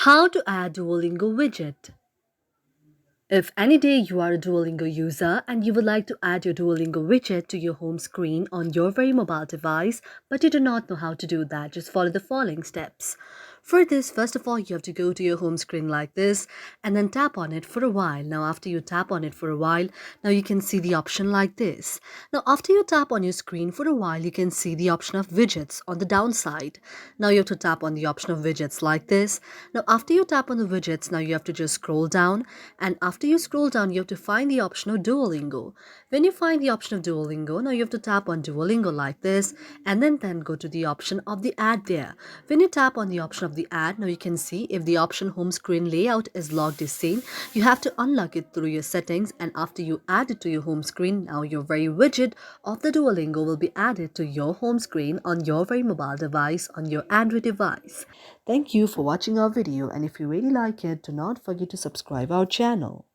How to add Duolingo widget. If any day you are a Duolingo user and you would like to add your Duolingo widget to your home screen on your very mobile device, but you do not know how to do that, just follow the following steps. For this, first of all, you have to go to your home screen like this and then tap on it for a while. Now, after you tap on it for a while, now you can see the option like this. Now, after you tap on your screen for a while, you can see the option of widgets on the downside. Now, you have to tap on the option of widgets like this. Now, after you tap on the widgets, now you have to just scroll down, and after you scroll down, you have to find the option of Duolingo. When you find the option of Duolingo, now you have to tap on Duolingo like this, and then go to the option of the ad there. When you tap on the option of the ad, now you can see if the option home screen layout is locked as seen, you have to unlock it through your settings, and after you add it to your home screen, now your very widget of the Duolingo will be added to your home screen on your very mobile device, on your Android device. Thank you for watching our video, and if you really like it, do not forget to subscribe our channel.